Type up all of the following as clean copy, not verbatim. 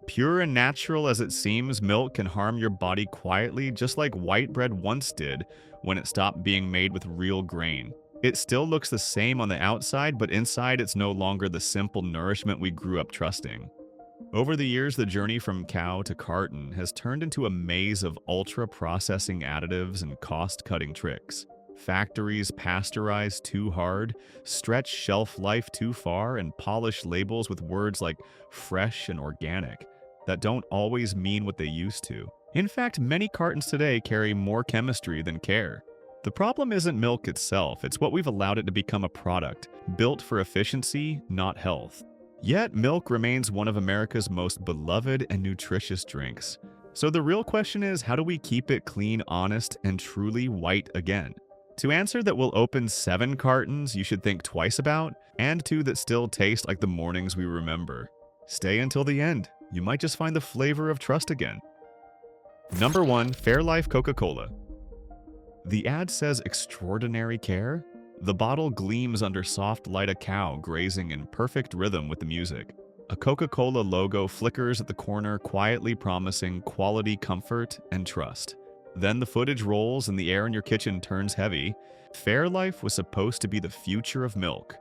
Pure and natural as it seems, milk can harm your body quietly, just like white bread once did when it stopped being made with real grain. It still looks the same on the outside, but inside it's no longer the simple nourishment we grew up trusting. Over the years, the journey from cow to carton has turned into a maze of ultra-processing additives and cost-cutting tricks. Factories pasteurize too hard, stretch shelf life too far, and polish labels with words like fresh and organic that don't always mean what they used to. In fact, many cartons today carry more chemistry than care. The problem isn't milk itself, it's what we've allowed it to become: a product built for efficiency, not health. Yet, milk remains one of America's most beloved and nutritious drinks. So the real question is, how do we keep it clean, honest, and truly white again? To answer that, we'll open 7 cartons you should think twice about, and 2 that still taste like the mornings we remember. Stay until the end. You might just find the flavor of trust again. Number 1. Fairlife Coca-Cola. The ad says extraordinary care. The bottle gleams under soft light, a cow grazing in perfect rhythm with the music. A Coca-Cola logo flickers at the corner, quietly promising quality, comfort, and trust. Then the footage rolls and the air in your kitchen turns heavy. Fairlife was supposed to be the future of milk.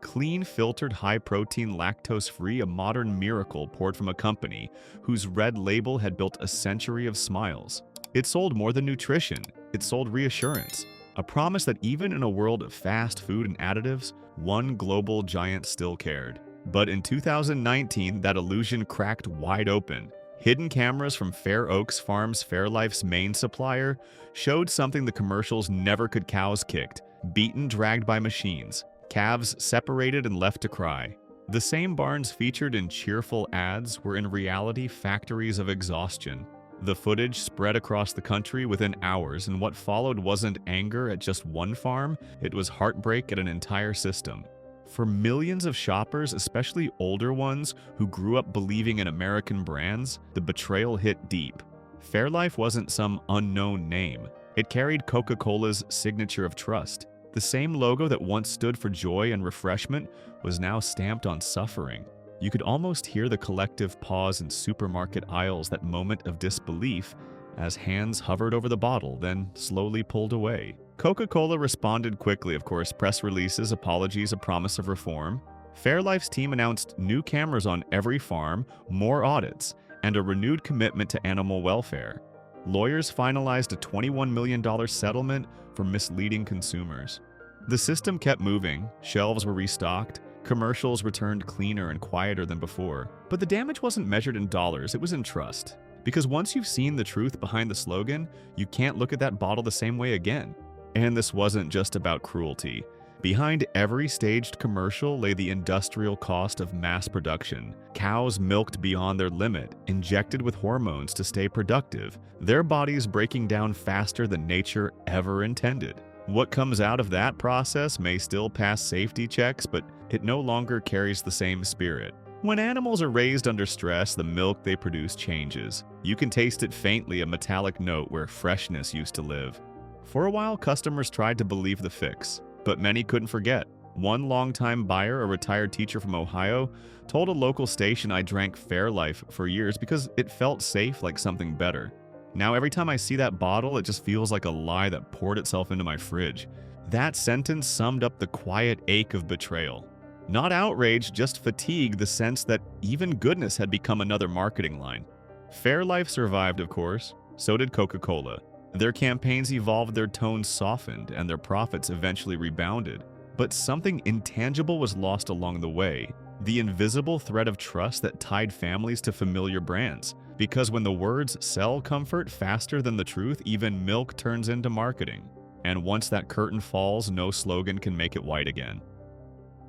Clean, filtered, high-protein, lactose-free, a modern miracle poured from a company whose red label had built a century of smiles. It sold more than nutrition. It sold reassurance. A promise that even in a world of fast food and additives, one global giant still cared. But in 2019, that illusion cracked wide open. Hidden cameras from Fair Oaks Farms, Fairlife's main supplier, showed something the commercials never could: cows kicked, beaten, dragged by machines, calves separated and left to cry. The same barns featured in cheerful ads were in reality factories of exhaustion. The footage spread across the country within hours, and what followed wasn't anger at just one farm, it was heartbreak at an entire system. For millions of shoppers, especially older ones who grew up believing in American brands, the betrayal hit deep. Fairlife wasn't some unknown name. It carried Coca-Cola's signature of trust. The same logo that once stood for joy and refreshment was now stamped on suffering. You could almost hear the collective pause in supermarket aisles, that moment of disbelief, as hands hovered over the bottle, then slowly pulled away. Coca-Cola responded quickly, of course: press releases, apologies, a promise of reform. Fairlife's team announced new cameras on every farm, more audits, and a renewed commitment to animal welfare. Lawyers finalized a $21 million settlement for misleading consumers. The system kept moving, shelves were restocked, commercials returned cleaner and quieter than before. But the damage wasn't measured in dollars, it was in trust. Because once you've seen the truth behind the slogan, you can't look at that bottle the same way again. And this wasn't just about cruelty. Behind every staged commercial lay the industrial cost of mass production. Cows milked beyond their limit, injected with hormones to stay productive, their bodies breaking down faster than nature ever intended. What comes out of that process may still pass safety checks, but it no longer carries the same spirit. When animals are raised under stress, the milk they produce changes. You can taste it faintly, a metallic note where freshness used to live. For a while, customers tried to believe the fix, but many couldn't forget. One longtime buyer, a retired teacher from Ohio, told a local station, "I drank Fairlife for years because it felt safe, like something better. Now every time I see that bottle, it just feels like a lie that poured itself into my fridge." That sentence summed up the quiet ache of betrayal. Not outrage, just fatigue, the sense that even goodness had become another marketing line. Fairlife survived, of course. So did Coca-Cola. Their campaigns evolved, their tones softened, and their profits eventually rebounded. But something intangible was lost along the way. The invisible thread of trust that tied families to familiar brands. Because when the words sell comfort faster than the truth, even milk turns into marketing. And once that curtain falls, no slogan can make it white again.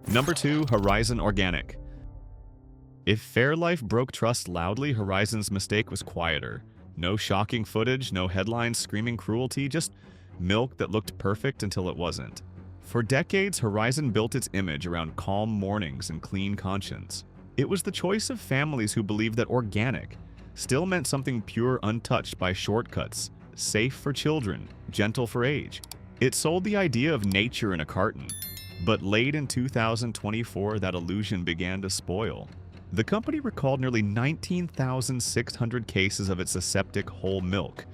Number 2. Horizon Organic. If Fairlife broke trust loudly, Horizon's mistake was quieter. No shocking footage, no headlines screaming cruelty, just milk that looked perfect until it wasn't. For decades, Horizon built its image around calm mornings and clean conscience. It was the choice of families who believed that organic still meant something pure, untouched by shortcuts, safe for children, gentle for age. It sold the idea of nature in a carton. But late in 2024, that illusion began to spoil. The company recalled nearly 19,600 cases of its aseptic whole milk,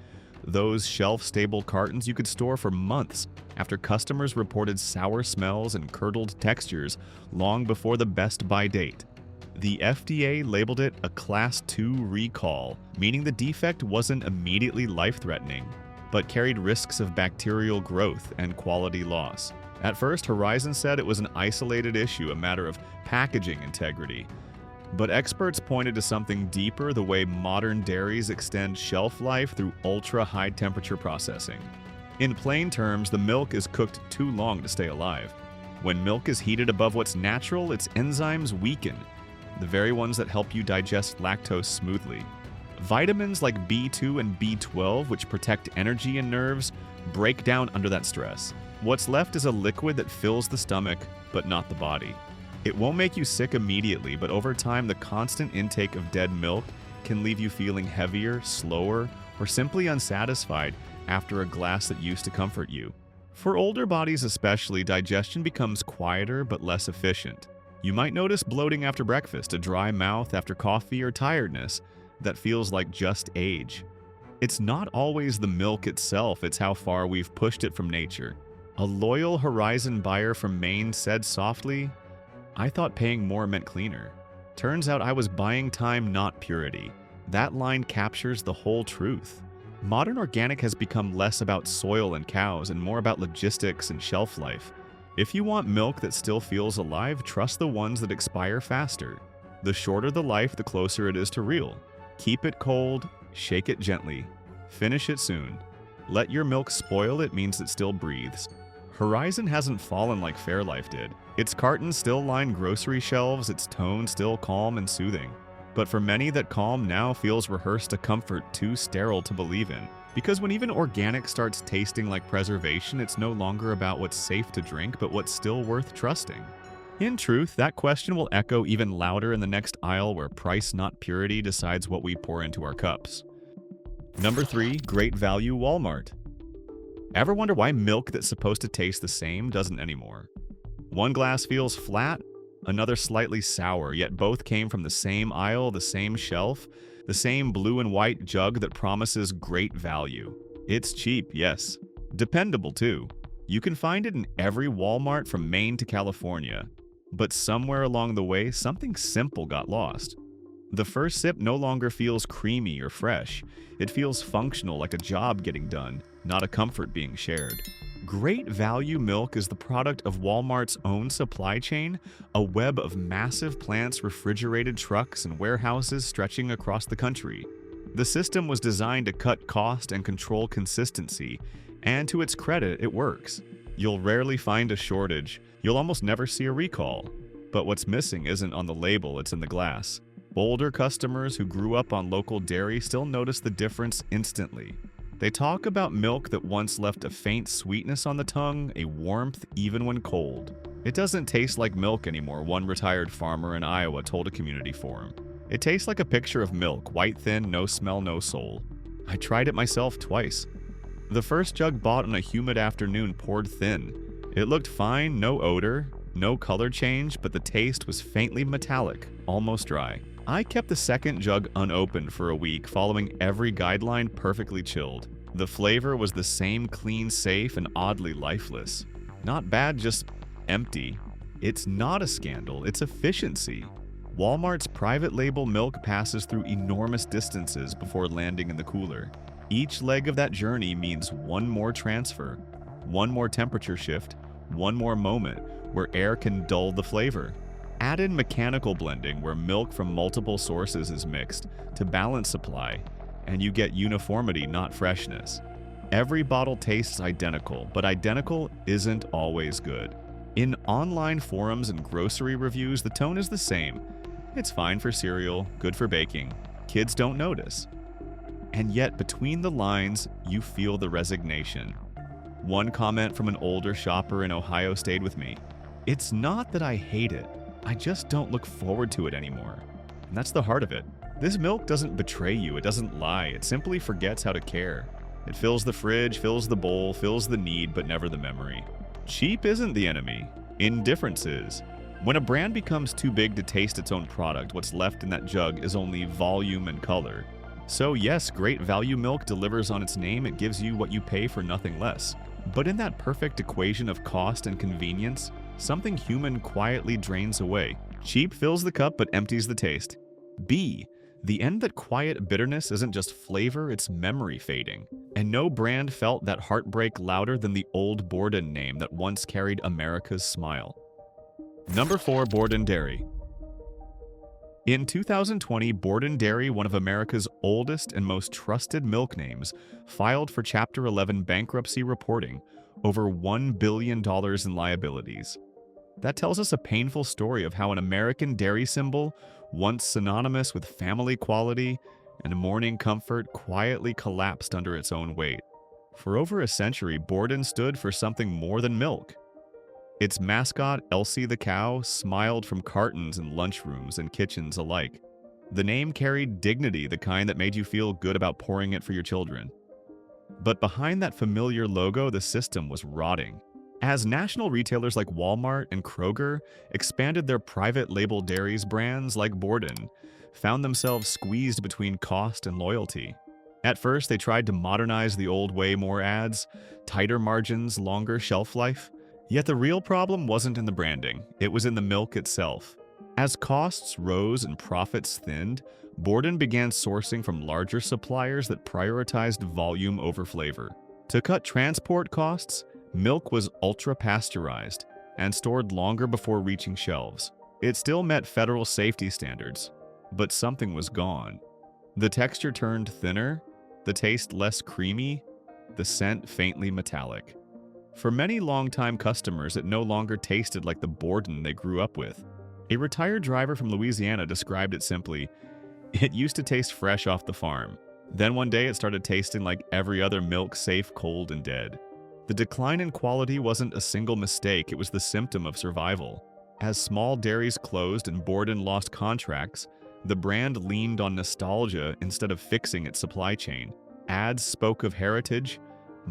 those shelf-stable cartons you could store for months after customers reported sour smells and curdled textures long before the best-by date. The FDA labeled it a Class 2 recall, meaning the defect wasn't immediately life-threatening, but carried risks of bacterial growth and quality loss. At first, Horizon said it was an isolated issue, a matter of packaging integrity. But experts pointed to something deeper, the way modern dairies extend shelf life through ultra-high temperature processing. In plain terms, the milk is cooked too long to stay alive. When milk is heated above what's natural, its enzymes weaken, the very ones that help you digest lactose smoothly. Vitamins like B2 and B12, which protect energy and nerves, break down under that stress. What's left is a liquid that fills the stomach, but not the body. It won't make you sick immediately, but over time, the constant intake of dead milk can leave you feeling heavier, slower, or simply unsatisfied after a glass that used to comfort you. For older bodies especially, digestion becomes quieter but less efficient. You might notice bloating after breakfast, a dry mouth after coffee, or tiredness that feels like just age. It's not always the milk itself, it's how far we've pushed it from nature. A loyal Horizon buyer from Maine said softly, "I thought paying more meant cleaner. Turns out I was buying time, not purity." That line captures the whole truth. Modern organic has become less about soil and cows and more about logistics and shelf life. If you want milk that still feels alive, trust the ones that expire faster. The shorter the life, the closer it is to real. Keep it cold, shake it gently, finish it soon. Let your milk spoil, it means it still breathes. Horizon hasn't fallen like Fairlife did. Its cartons still line grocery shelves, its tone still calm and soothing. But for many, that calm now feels rehearsed a comfort too sterile to believe in. Because when even organic starts tasting like preservation, it's no longer about what's safe to drink, but what's still worth trusting. In truth, that question will echo even louder in the next aisle where price, not purity, decides what we pour into our cups. Number 3, great value Walmart. Ever wonder why milk that's supposed to taste the same doesn't anymore? One glass feels flat, another slightly sour, yet both came from the same aisle, the same shelf, the same blue and white jug that promises great value. It's cheap, yes. Dependable, too. You can find it in every Walmart from Maine to California. But somewhere along the way, something simple got lost. The first sip no longer feels creamy or fresh. It feels functional, like a job getting done, not a comfort being shared. Great value milk is the product of Walmart's own supply chain, a web of massive plants, refrigerated trucks, and warehouses stretching across the country. The system was designed to cut cost and control consistency, and to its credit, it works. You'll rarely find a shortage. You'll almost never see a recall. But what's missing isn't on the label, it's in the glass. Older customers who grew up on local dairy still notice the difference instantly. They talk about milk that once left a faint sweetness on the tongue, a warmth even when cold. It doesn't taste like milk anymore, one retired farmer in Iowa told a community forum. It tastes like a picture of milk, white thin, no smell, no soul. I tried it myself twice. The first jug bought on a humid afternoon poured thin. It looked fine, no odor, no color change, but the taste was faintly metallic, almost dry. I kept the second jug unopened for a week, following every guideline perfectly chilled. The flavor was the same, clean, safe, and oddly lifeless. Not bad, just empty. It's not a scandal, it's efficiency. Walmart's private label milk passes through enormous distances before landing in the cooler. Each leg of that journey means one more transfer, one more temperature shift, one more moment where air can dull the flavor. Add in mechanical blending, where milk from multiple sources is mixed to balance supply, and you get uniformity, not freshness. Every bottle tastes identical, but identical isn't always good. In online forums and grocery reviews, the tone is the same. It's fine for cereal, good for baking. Kids don't notice. And yet, between the lines, you feel the resignation. One comment from an older shopper in Ohio stayed with me. "It's not that I hate it. I just don't look forward to it anymore." And that's the heart of it. This milk doesn't betray you, it doesn't lie, it simply forgets how to care. It fills the fridge, fills the bowl, fills the need, but never the memory. Cheap isn't the enemy. Indifference is. When a brand becomes too big to taste its own product, what's left in that jug is only volume and color. So yes, great value milk delivers on its name. It gives you what you pay for nothing less. But in that perfect equation of cost and convenience, something human quietly drains away. Cheap fills the cup but empties the taste. B. The end that quiet bitterness isn't just flavor, it's memory fading. And no brand felt that heartbreak louder than the old Borden name that once carried America's smile. Number 4. Borden Dairy. In 2020, Borden Dairy, one of America's oldest and most trusted milk names, filed for Chapter 11 bankruptcy reporting over $1 billion in liabilities. That tells us a painful story of how an American dairy symbol, once synonymous with family quality and morning comfort, quietly collapsed under its own weight. For over a century, Borden stood for something more than milk. Its mascot, Elsie the cow, smiled from cartons in lunchrooms and kitchens alike. The name carried dignity, the kind that made you feel good about pouring it for your children. But behind that familiar logo, the system was rotting. As national retailers like Walmart and Kroger expanded their private label dairies, brands like Borden found themselves squeezed between cost and loyalty. At first, they tried to modernize the old way: more ads, tighter margins, longer shelf life. Yet the real problem wasn't in the branding, it was in the milk itself. As costs rose and profits thinned, Borden began sourcing from larger suppliers that prioritized volume over flavor. To cut transport costs, milk was ultra-pasteurized and stored longer before reaching shelves. It still met federal safety standards, but something was gone. The texture turned thinner, the taste less creamy, the scent faintly metallic. For many longtime customers, it no longer tasted like the Borden they grew up with. A retired driver from Louisiana described it simply: "It used to taste fresh off the farm. Then one day it started tasting like every other milk, safe, cold, and dead." The decline in quality wasn't a single mistake, it was the symptom of survival. As small dairies closed and Borden lost contracts, the brand leaned on nostalgia instead of fixing its supply chain. Ads spoke of heritage,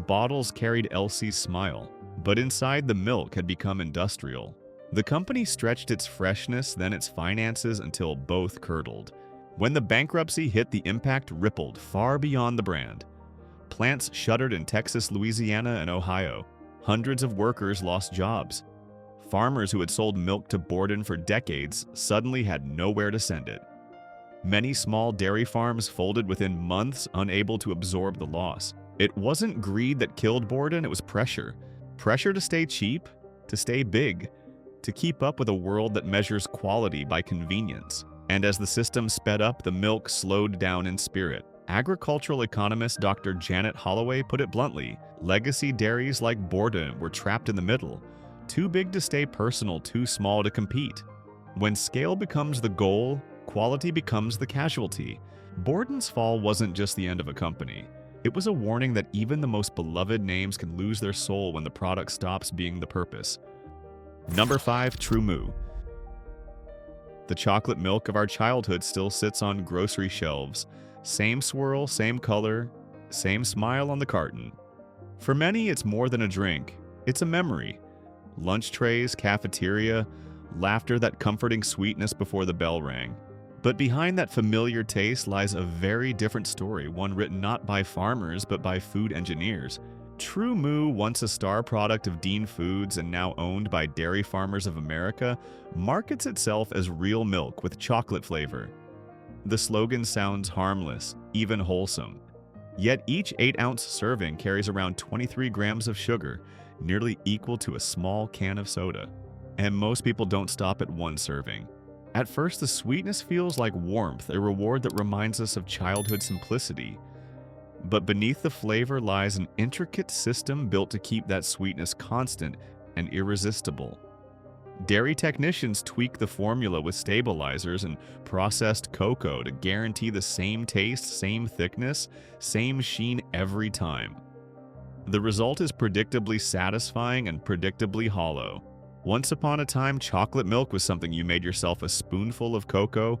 bottles carried Elsie's smile, but inside the milk had become industrial. The company stretched its freshness, then its finances, until both curdled. When the bankruptcy hit, the impact rippled far beyond the brand. Plants shuttered in Texas, Louisiana, and Ohio. Hundreds of workers lost jobs. Farmers who had sold milk to Borden for decades suddenly had nowhere to send it. Many small dairy farms folded within months, unable to absorb the loss. It wasn't greed that killed Borden, it was pressure. Pressure to stay cheap, to stay big, to keep up with a world that measures quality by convenience. And as the system sped up, the milk slowed down in spirit. Agricultural economist Dr. Janet Holloway put it bluntly: legacy dairies like Borden were trapped in the middle, too big to stay personal, too small to compete. When scale becomes the goal, quality becomes the casualty. Borden's fall wasn't just the end of a company. It was a warning that even the most beloved names can lose their soul when the product stops being the purpose. Number 5. TruMoo. The chocolate milk of our childhood still sits on grocery shelves. Same swirl, same color, same smile on the carton. For many, it's more than a drink. It's a memory. Lunch trays, cafeteria, laughter, that comforting sweetness before the bell rang. But behind that familiar taste lies a very different story, one written not by farmers but by food engineers. TruMoo, once a star product of Dean Foods and now owned by Dairy Farmers of America, markets itself as real milk with chocolate flavor. The slogan sounds harmless, even wholesome. Yet each 8-ounce serving carries around 23 grams of sugar, nearly equal to a small can of soda. And most people don't stop at one serving. At first, the sweetness feels like warmth, a reward that reminds us of childhood simplicity. But beneath the flavor lies an intricate system built to keep that sweetness constant and irresistible. Dairy technicians tweak the formula with stabilizers and processed cocoa to guarantee the same taste, same thickness, same sheen every time. The result is predictably satisfying and predictably hollow. Once upon a time, chocolate milk was something you made yourself: a spoonful of cocoa,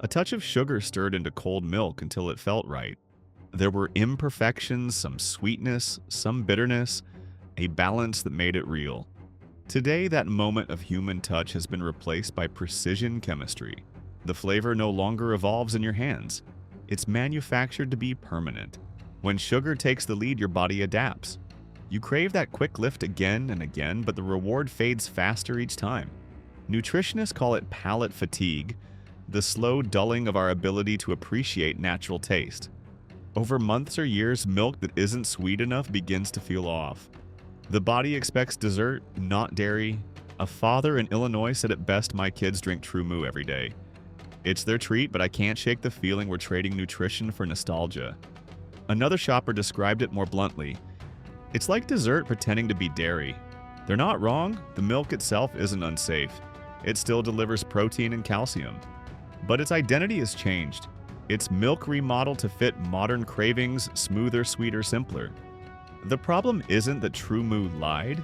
a touch of sugar stirred into cold milk until it felt right. There were imperfections, some sweetness, some bitterness, a balance that made it real. Today, that moment of human touch has been replaced by precision chemistry. The flavor no longer evolves in your hands. It's manufactured to be permanent. When sugar takes the lead, your body adapts. You crave that quick lift again and again, but the reward fades faster each time. Nutritionists call it palate fatigue, the slow dulling of our ability to appreciate natural taste. Over months or years, milk that isn't sweet enough begins to feel off. The body expects dessert, not dairy. A father in Illinois said it best, "My kids drink TruMoo every day. It's their treat, but I can't shake the feeling we're trading nutrition for nostalgia." Another shopper described it more bluntly. "It's like dessert pretending to be dairy." They're not wrong. The milk itself isn't unsafe. It still delivers protein and calcium. But its identity has changed. It's milk remodeled to fit modern cravings, smoother, sweeter, simpler. The problem isn't that TruMoo lied.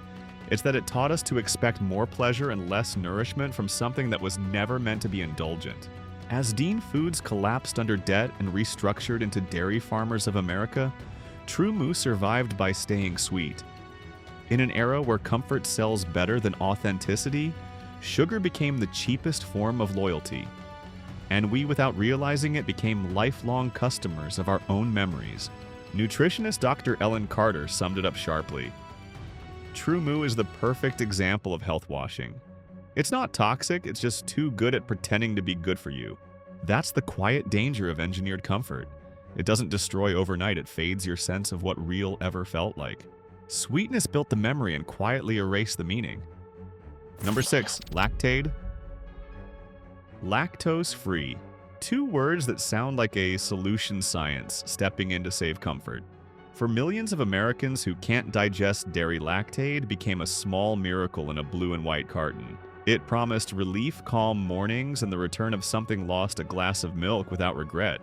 It's that it taught us to expect more pleasure and less nourishment from something that was never meant to be indulgent. As Dean Foods collapsed under debt and restructured into Dairy Farmers of America, TruMoo survived by staying sweet. In an era where comfort sells better than authenticity, sugar became the cheapest form of loyalty. And we, without realizing it, became lifelong customers of our own memories. Nutritionist Dr. Ellen Carter summed it up sharply. TruMoo is the perfect example of health washing. It's not toxic, it's just too good at pretending to be good for you. That's the quiet danger of engineered comfort. It doesn't destroy overnight, it fades your sense of what real ever felt like. Sweetness built the memory and quietly erased the meaning. Number 6, Lactaid. Lactose-free. Two words that sound like a solution science stepping in to save comfort. For millions of Americans who can't digest dairy, Lactaid became a small miracle in a blue and white carton. It promised relief, calm mornings, and the return of something lost, a glass of milk without regret.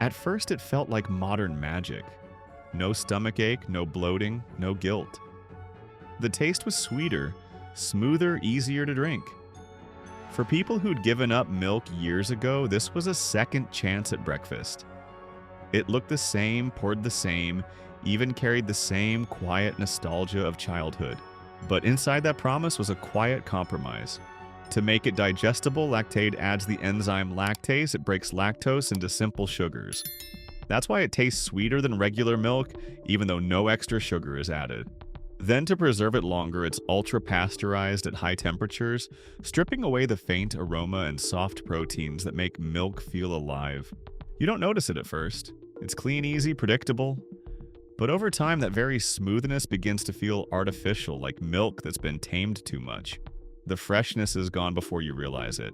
At first, it felt like modern magic. No stomachache, no bloating, no guilt. The taste was sweeter, smoother, easier to drink. For people who'd given up milk years ago, this was a second chance at breakfast. It looked the same, poured the same, even carried the same quiet nostalgia of childhood. But inside that promise was a quiet compromise. To make it digestible, Lactaid adds the enzyme lactase. It breaks lactose into simple sugars. That's why it tastes sweeter than regular milk, even though no extra sugar is added. Then, to preserve it longer, it's ultra-pasteurized at high temperatures, stripping away the faint aroma and soft proteins that make milk feel alive. You don't notice it at first. It's clean, easy, predictable. But over time, that very smoothness begins to feel artificial, like milk that's been tamed too much. The freshness is gone before you realize it.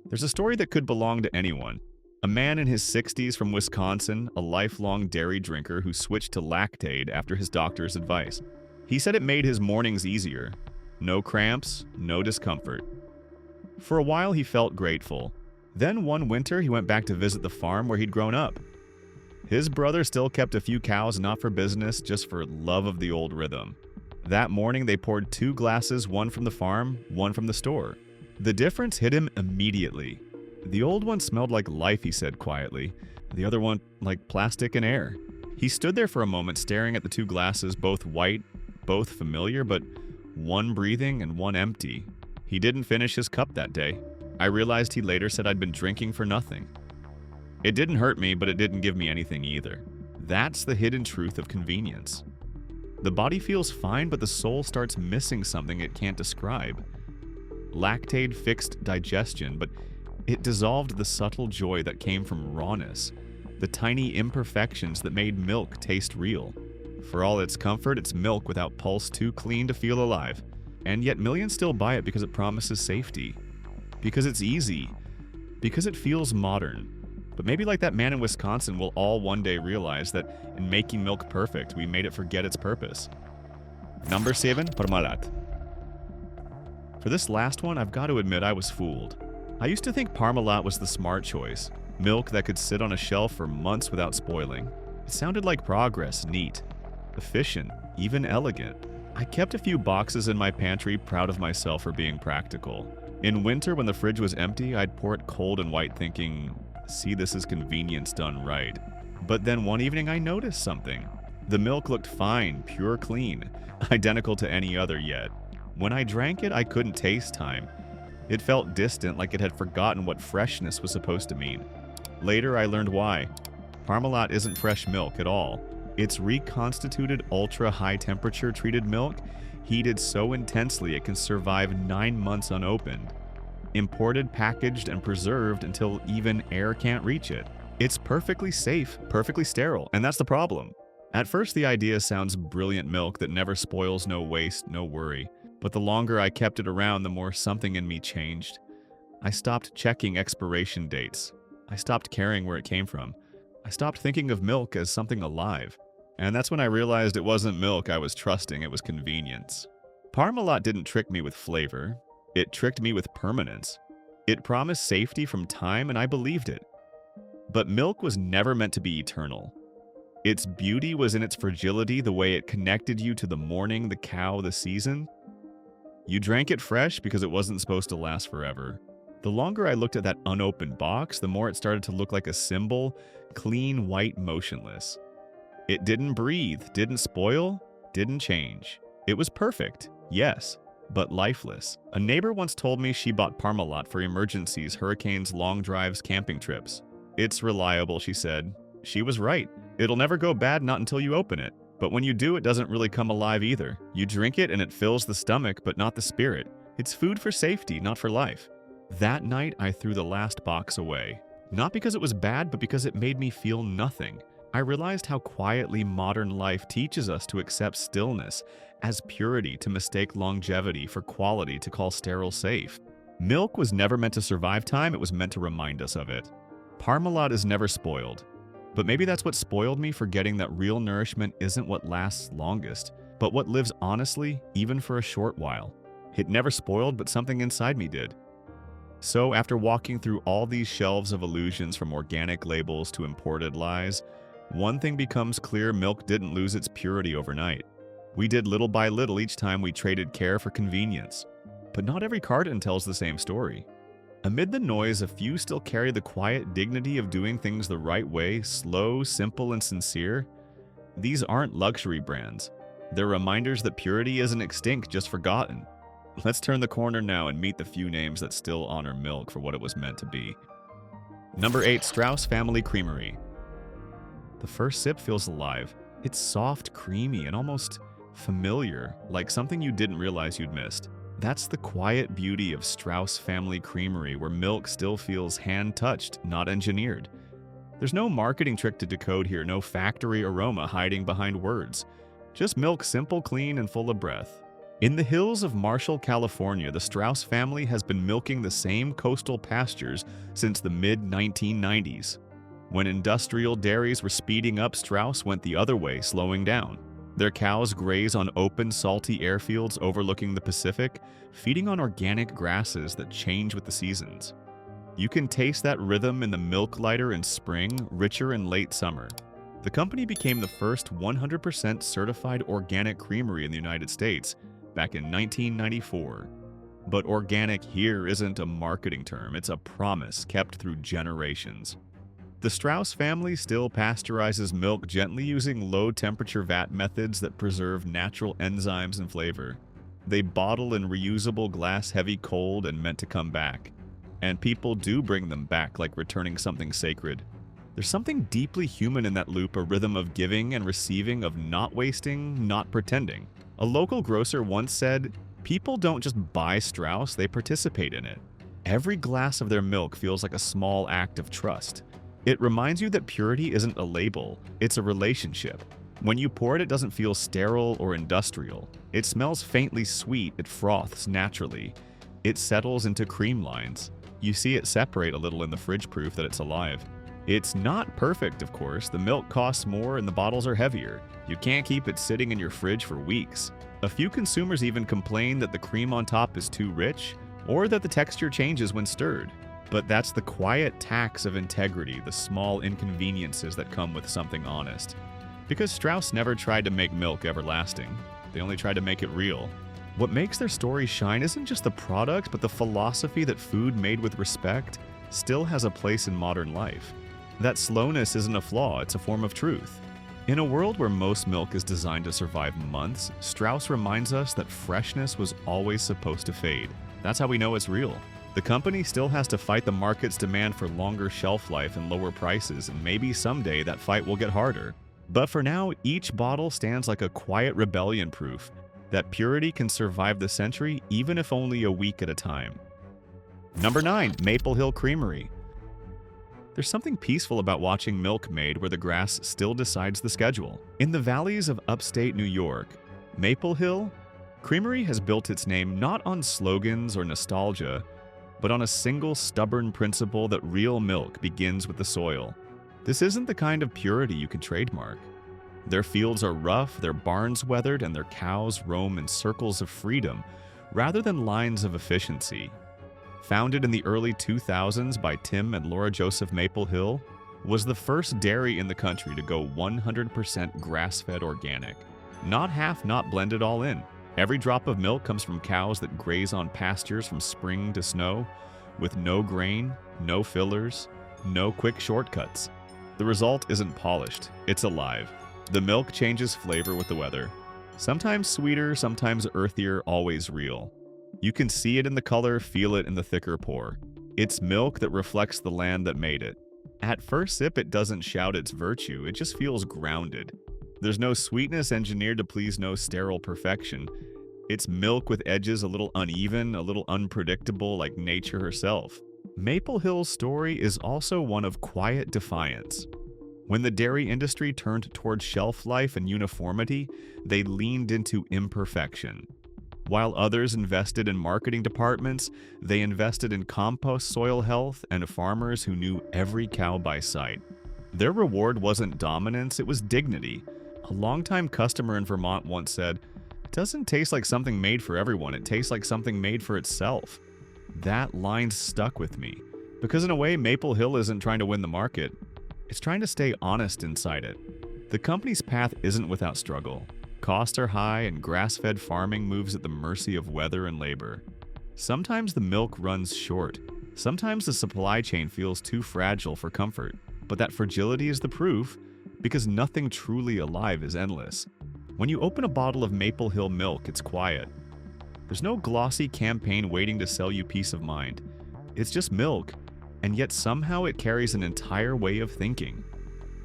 There's a story that could belong to anyone. A man in his 60s from Wisconsin, a lifelong dairy drinker who switched to Lactaid after his doctor's advice. He said it made his mornings easier. No cramps, no discomfort. For a while, he felt grateful. Then one winter, he went back to visit the farm where he'd grown up. His brother still kept a few cows, not for business, just for love of the old rhythm. That morning, they poured 2 glasses, one from the farm, one from the store. The difference hit him immediately. The old one smelled like life, he said quietly. The other one like plastic and air. He stood there for a moment, staring at the 2 glasses, both white, both familiar, but one breathing and one empty. He didn't finish his cup that day. I realized he later said I'd been drinking for nothing. It didn't hurt me, but it didn't give me anything either. That's the hidden truth of convenience. The body feels fine, but the soul starts missing something it can't describe. Lactaid fixed digestion, but it dissolved the subtle joy that came from rawness, the tiny imperfections that made milk taste real. For all its comfort, it's milk without pulse, too clean to feel alive. And yet millions still buy it because it promises safety. Because it's easy. Because it feels modern. But maybe like that man in Wisconsin, we'll all one day realize that in making milk perfect, we made it forget its purpose. Number 7, Parmalat. For this last one, I've got to admit I was fooled. I used to think Parmalat was the smart choice. Milk that could sit on a shelf for months without spoiling. It sounded like progress, neat, efficient, even elegant. I kept a few boxes in my pantry, proud of myself for being practical. In winter, when the fridge was empty, I'd pour it cold and white thinking, see, this is convenience done right. But then one evening I noticed something. The milk looked fine, pure, clean, identical to any other yet. When I drank it, I couldn't taste time. It felt distant, like it had forgotten what freshness was supposed to mean. Later, I learned why. Parmalat isn't fresh milk at all. It's reconstituted ultra-high temperature treated milk, heated so intensely it can survive 9 months unopened. Imported, packaged, and preserved until even air can't reach it. It's perfectly safe, perfectly sterile, and that's the problem. At first, the idea sounds brilliant: milk that never spoils, no waste, no worry. But the longer I kept it around, the more something in me changed. I stopped checking expiration dates. I stopped caring where it came from. I stopped thinking of milk as something alive. And that's when I realized it wasn't milk I was trusting, it was convenience. Parmalat didn't trick me with flavor. It tricked me with permanence. It promised safety from time, and I believed it. But milk was never meant to be eternal. Its beauty was in its fragility, the way it connected you to the morning, the cow, the season. You drank it fresh because it wasn't supposed to last forever. The longer I looked at that unopened box, the more it started to look like a symbol, clean, white, motionless. It didn't breathe, didn't spoil, didn't change. It was perfect, yes, but lifeless. A neighbor once told me she bought Parmalat for emergencies, hurricanes, long drives, camping trips. It's reliable, she said. She was right. It'll never go bad, not until you open it. But when you do, it doesn't really come alive either. You drink it and it fills the stomach, but not the spirit. It's food for safety, not for life. That night, I threw the last box away. Not because it was bad, but because it made me feel nothing. I realized how quietly modern life teaches us to accept stillness as purity, to mistake longevity for quality, to call sterile safe. Milk was never meant to survive time, it was meant to remind us of it. Parmalat is never spoiled. But maybe that's what spoiled me, forgetting that real nourishment isn't what lasts longest, but what lives honestly, even for a short while. It never spoiled, but something inside me did. So after walking through all these shelves of illusions, from organic labels to imported lies, one thing becomes clear: milk didn't lose its purity overnight. We did little by little each time we traded care for convenience. But not every carton tells the same story. Amid the noise, a few still carry the quiet dignity of doing things the right way, slow, simple, and sincere. These aren't luxury brands. They're reminders that purity isn't extinct, just forgotten. Let's turn the corner now and meet the few names that still honor milk for what it was meant to be. Number 8. Straus Family Creamery. The first sip feels alive. It's soft, creamy, and almost familiar, like something you didn't realize you'd missed. That's the quiet beauty of Straus Family Creamery, where milk still feels hand-touched, not engineered. There's no marketing trick to decode here, no factory aroma hiding behind words. Just milk, simple, clean, and full of breath. In the hills of Marshall, California, the Straus family has been milking the same coastal pastures since the mid-1990s. When industrial dairies were speeding up, Straus went the other way, slowing down. Their cows graze on open, salty airfields overlooking the Pacific, feeding on organic grasses that change with the seasons. You can taste that rhythm in the milk lighter in spring, richer in late summer. The company became the first 100% certified organic creamery in the United States back in 1994. But organic here isn't a marketing term, it's a promise kept through generations. The Straus family still pasteurizes milk gently, using low-temperature vat methods that preserve natural enzymes and flavor. They bottle in reusable glass, heavy, cold, and meant to come back. And people do bring them back, like returning something sacred. There's something deeply human in that loop, a rhythm of giving and receiving, of not wasting, not pretending. A local grocer once said, "People don't just buy Straus, they participate in it." Every glass of their milk feels like a small act of trust. It reminds you that purity isn't a label, it's a relationship. When you pour it, it doesn't feel sterile or industrial. It smells faintly sweet, it froths naturally. It settles into cream lines. You see it separate a little in the fridge, proof that it's alive. It's not perfect, of course. The milk costs more and the bottles are heavier. You can't keep it sitting in your fridge for weeks. A few consumers even complain that the cream on top is too rich, or that the texture changes when stirred. But that's the quiet tax of integrity, the small inconveniences that come with something honest. Because Straus never tried to make milk everlasting. They only tried to make it real. What makes their story shine isn't just the product, but the philosophy that food made with respect still has a place in modern life. That slowness isn't a flaw, it's a form of truth. In a world where most milk is designed to survive months, Straus reminds us that freshness was always supposed to fade. That's how we know it's real. The company still has to fight the market's demand for longer shelf life and lower prices, and maybe someday that fight will get harder. But for now, each bottle stands like a quiet rebellion proof that purity can survive the century even if only a week at a time. Number 9. Maple Hill Creamery. There's something peaceful about watching milk made where the grass still decides the schedule. In the valleys of upstate New York, Maple Hill Creamery has built its name not on slogans or nostalgia, but on a single stubborn principle that real milk begins with the soil. This isn't the kind of purity you can trademark. Their fields are rough, their barns weathered, and their cows roam in circles of freedom rather than lines of efficiency. Founded in the early 2000s by Tim and Laura Joseph Maple Hill, was the first dairy in the country to go 100% grass-fed organic. Not half, not blended all in. Every drop of milk comes from cows that graze on pastures from spring to snow, with no grain, no fillers, no quick shortcuts. The result isn't polished, it's alive. The milk changes flavor with the weather. Sometimes sweeter, sometimes earthier, always real. You can see it in the color, feel it in the thicker pour. It's milk that reflects the land that made it. At first sip, it doesn't shout its virtue, it just feels grounded. There's no sweetness engineered to please no sterile perfection. It's milk with edges a little uneven, a little unpredictable, like nature herself. Maple Hill's story is also one of quiet defiance. When the dairy industry turned towards shelf life and uniformity, they leaned into imperfection. While others invested in marketing departments, they invested in compost soil health and farmers who knew every cow by sight. Their reward wasn't dominance, it was dignity. A longtime customer in Vermont once said, "It doesn't taste like something made for everyone, it tastes like something made for itself." That line stuck with me, because in a way, Maple Hill isn't trying to win the market, it's trying to stay honest inside it. The company's path isn't without struggle. Costs are high and grass-fed farming moves at the mercy of weather and labor. Sometimes the milk runs short. Sometimes the supply chain feels too fragile for comfort. But that fragility is the proof, because nothing truly alive is endless. When you open a bottle of Maple Hill milk, it's quiet. There's no glossy campaign waiting to sell you peace of mind. It's just milk, and yet somehow it carries an entire way of thinking.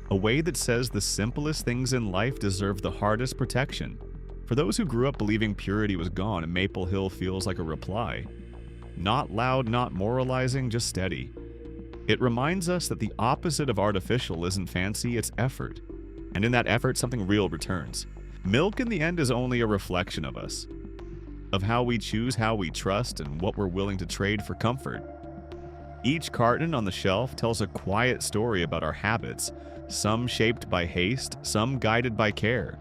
A way that says the simplest things in life deserve the hardest protection. For those who grew up believing purity was gone, Maple Hill feels like a reply. Not loud, not moralizing, just steady. It reminds us that the opposite of artificial isn't fancy, it's effort. And in that effort, something real returns. Milk in the end is only a reflection of us. Of how we choose, how we trust, and what we're willing to trade for comfort. Each carton on the shelf tells a quiet story about our habits, some shaped by haste, some guided by care.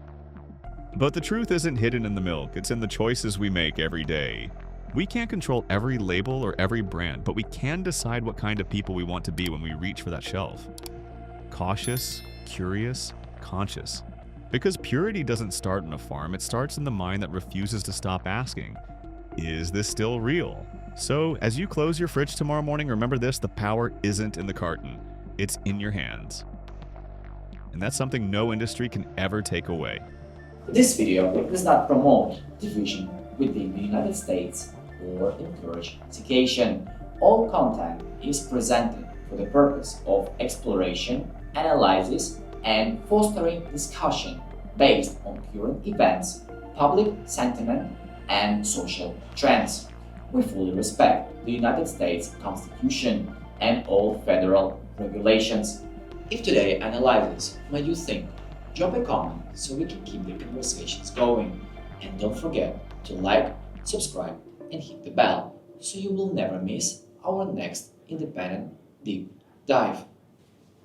But the truth isn't hidden in the milk, it's in the choices we make every day. We can't control every label or every brand, but we can decide what kind of people we want to be when we reach for that shelf. Cautious, curious, conscious. Because purity doesn't start on a farm, it starts in the mind that refuses to stop asking, is this still real? So, as you close your fridge tomorrow morning, remember this, the power isn't in the carton, it's in your hands. And that's something no industry can ever take away. This video does not promote division within the United States or encourage education. All content is presented for the purpose of exploration, analysis, and fostering discussion based on current events, public sentiment, and social trends. We fully respect the United States Constitution and all federal regulations. If today's analysis made you think, drop a comment so we can keep the conversations going. And don't forget to like, subscribe, and hit the bell so you will never miss our next independent deep dive.